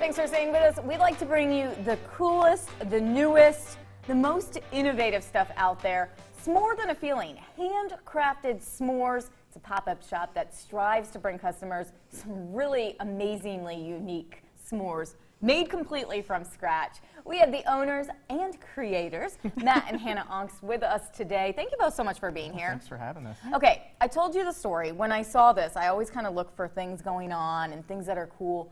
Thanks for staying with us. We'd like to bring you the coolest, the newest, the most innovative stuff out there. It's more than a feeling. Handcrafted s'mores. It's a pop-up shop that strives to bring customers some really amazingly unique s'mores made completely from scratch. We have the owners and creators, Matt and Hannah Onks, with us today. Thank you both so much for being here. Thanks for having us. Okay, I told you the story. When I saw this, I always kind of look for things going on and things that are cool.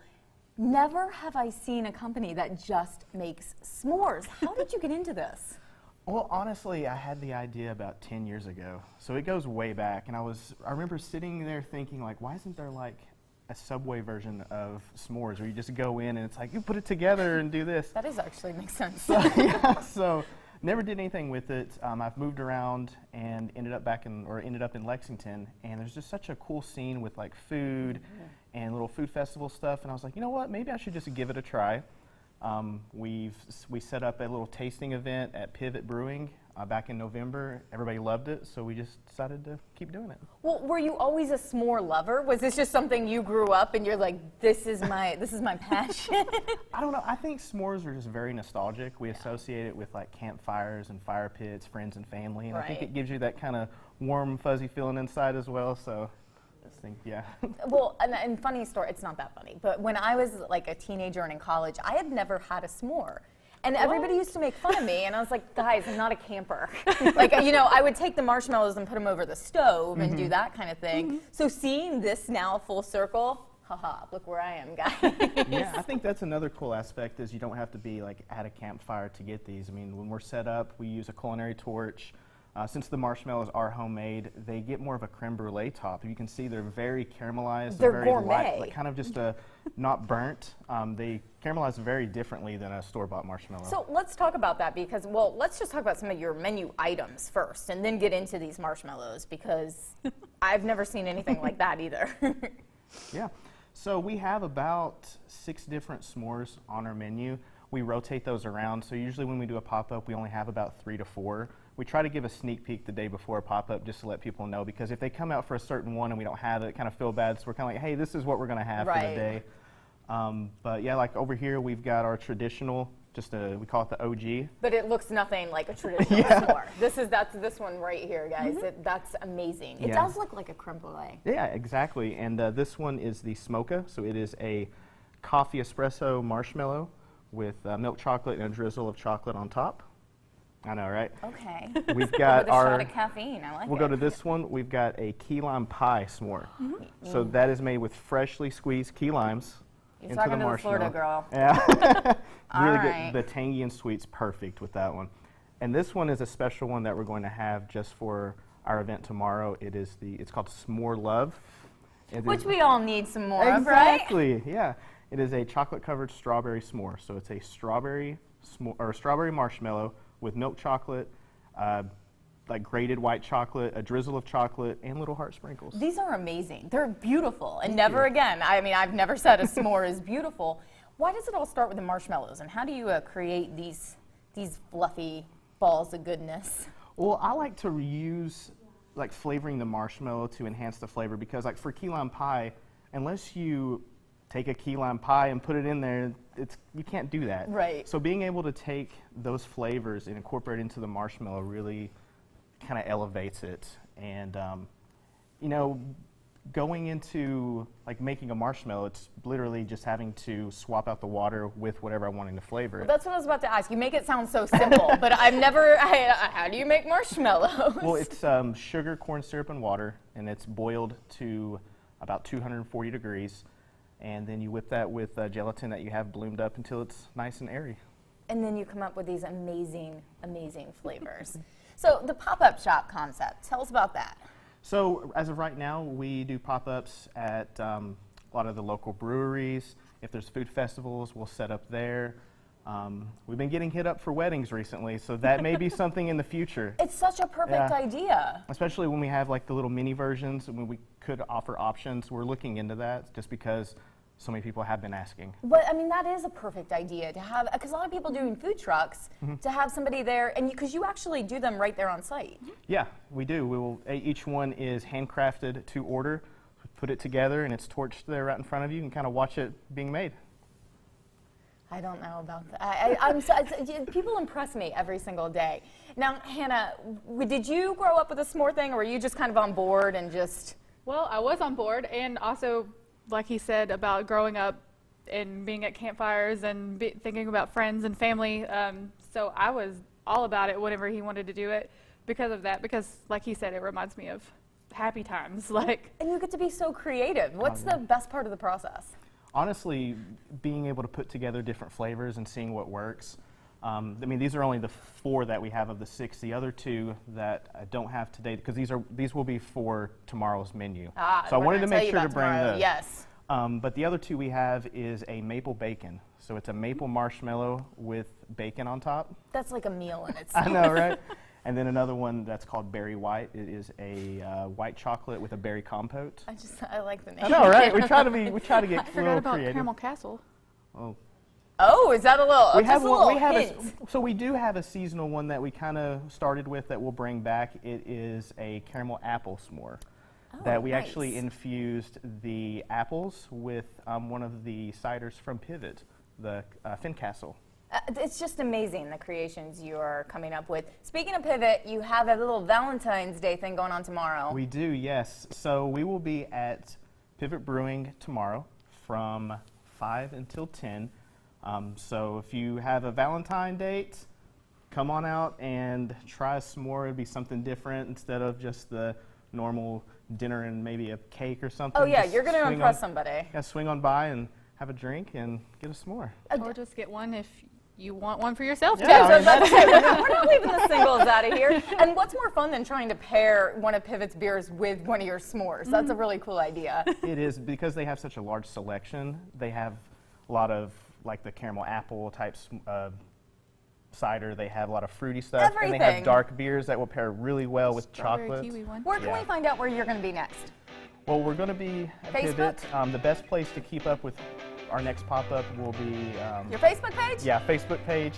Never have I seen a company that just makes s'mores. How did you get into this? Well, honestly, I had the idea about 10 years ago. So it goes way back. And I remember sitting there thinking, like, why isn't there like a Subway version of s'mores where you just go in and it's like, you put it together and do this. That actually makes sense. So never did anything with it. I've moved around and ended up in Lexington. And there's just such a cool scene with like food and little food festival stuff. And I was like, you know what, maybe I should just give it a try. We set up a little tasting event at Pivot Brewing back in November. Everybody loved it, so we just decided to keep doing it. Well, were you always a s'more lover? Was this just something you grew up and you're like, this is my passion? I don't know. I think s'mores are just very nostalgic. We associate it with like campfires and fire pits, friends and family, and I think it gives you that kind of warm, fuzzy feeling inside as well. So. Yeah. Well, and funny story, it's not that funny, but when I was like a teenager and in college, I had never had a s'more. And everybody used to make fun of me, and I was like, guys, I'm not a camper. Like, you know, I would take the marshmallows and put them over the stove and do that kind of thing. So seeing this now full circle, haha, look where I am, guys. Yeah, I think that's another cool aspect is you don't have to be like at a campfire to get these. I mean, when we're set up, we use a culinary torch. Since the marshmallows are homemade, they get more of a creme brulee top. You can see they're very caramelized. They're very gourmet. light, like kind of just not burnt. They caramelize very differently than a store-bought marshmallow. So let's talk about that because, well, let's just talk about some of your menu items first and then get into these marshmallows because I've never seen anything like that either. Yeah. So we have about 6 different s'mores on our menu. We rotate those around. So usually when we do a pop-up, we only have about 3 to 4. We try to give a sneak peek the day before a pop-up just to let people know, because if they come out for a certain one and we don't have it, kind of feel bad. So we're kind of like, hey, this is what we're going to have for the day. But yeah, like over here, we've got our traditional, we call it the OG. But it looks nothing like a traditional s'more. That's this one right here, guys. That's amazing. It does look like a creme brulee. Yeah, exactly. And this one is the Smocha. So it is a coffee espresso marshmallow with milk chocolate and a drizzle of chocolate on top. I know, right? Okay. We've got with a shot of caffeine. I like it. We'll go to this one. We've got a key lime pie s'more. So that is made with freshly squeezed key limes into the marshmallow. You're talking to the Florida girl. Yeah. Really right. good. The tangy and sweet's perfect with that one. And this one is a special one that we're going to have just for our event tomorrow. It's called S'more Love. Which we all need some more of, right? Exactly. Yeah. It is a chocolate-covered strawberry s'more. So it's a strawberry marshmallow with milk chocolate, like grated white chocolate, a drizzle of chocolate, and little heart sprinkles. These are amazing. They're beautiful. And never again, I mean, I've never said a s'more is beautiful. Why does it all start with the marshmallows? And how do you create these fluffy balls of goodness? Well, I like to reuse like flavoring the marshmallow to enhance the flavor, because like for key lime pie, unless you take a key lime pie and put it in there, you can't do that. Right. So being able to take those flavors and incorporate into the marshmallow really kind of elevates it. And you know, going into like making a marshmallow, it's literally just having to swap out the water with whatever I'm wanting to flavor it. Well, that's what I was about to ask. You make it sound so simple, but I've never. How do you make marshmallows? Well, it's sugar, corn syrup, and water, and it's boiled to about 240 degrees. And then you whip that with gelatin that you have bloomed up until it's nice and airy. And then you come up with these amazing, amazing flavors. So the pop-up shop concept, tell us about that. So as of right now, we do pop-ups at a lot of the local breweries. If there's food festivals, we'll set up there. We've been getting hit up for weddings recently, so that may be something in the future. It's such a perfect idea. Especially when we have like the little mini versions, when we could offer options. We're looking into that just because so many people have been asking. But I mean, that is a perfect idea to have, because a lot of people doing food trucks, to have somebody there, and because you actually do them right there on site. Yeah, we do. Each one is handcrafted to order. Put it together and it's torched there right in front of you and kind of watch it being made. I don't know about that. People impress me every single day. Now, Hannah, did you grow up with a s'more thing, or were you just kind of on board and just? Well, I was on board, and also, like he said, about growing up and being at campfires and thinking about friends and family. So I was all about it whenever he wanted to do it because of that. Because, like he said, it reminds me of happy times. And you get to be so creative. What's the best part of the process? Honestly, being able to put together different flavors and seeing what works. I mean, these are only the 4 that we have of the 6. The other 2 that I don't have today, because these will be for tomorrow's menu. So I wanted to make sure to bring those. Yes. But the other 2 we have is a maple bacon. So it's a maple marshmallow with bacon on top. That's like a meal in itself. I know, right? And then another one that's called Berry White. It is a white chocolate with a berry compote. I like the name. I know, right? We try to get I a forgot little about creative. Caramel Castle. Oh, is that a little? So we do have a seasonal one that we kind of started with that we'll bring back. It is a caramel apple s'more. That we actually infused the apples with one of the ciders from Pivot, the Fincastle. It's just amazing, the creations you are coming up with. Speaking of Pivot, you have a little Valentine's Day thing going on tomorrow. We do, yes. So we will be at Pivot Brewing tomorrow from 5 until 10. So if you have a Valentine date, come on out and try a s'more. It'll be something different instead of just the normal dinner and maybe a cake or something. Oh yeah, Just you're going to swing impress on- somebody. Yeah, swing on by and have a drink and get a s'more. Or just get one if you want one for yourself. Yeah. too. Yeah, so I was about to say, we're not leaving the singles out of here. And what's more fun than trying to pair one of Pivot's beers with one of your s'mores? That's a really cool idea. It is, because they have such a large selection. They have a lot of like the caramel apple type cider. They have a lot of fruity stuff. And they Everything. have dark beers that will pair really well with Strawberry chocolate. kiwi one. Where can Yeah. we find out where you're going to be next? Well, we're going to be at Facebook? Pivot. The best place to keep up with our next pop-up will be Your Facebook page? Facebook page.